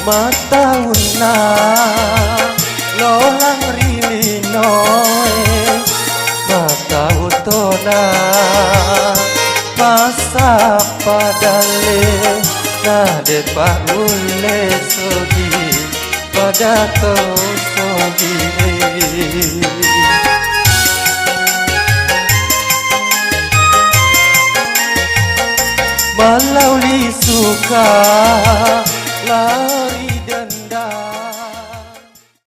Mataun na lolang rilinoy matautona masa padale na de paule sogi pada to sogi malau li suka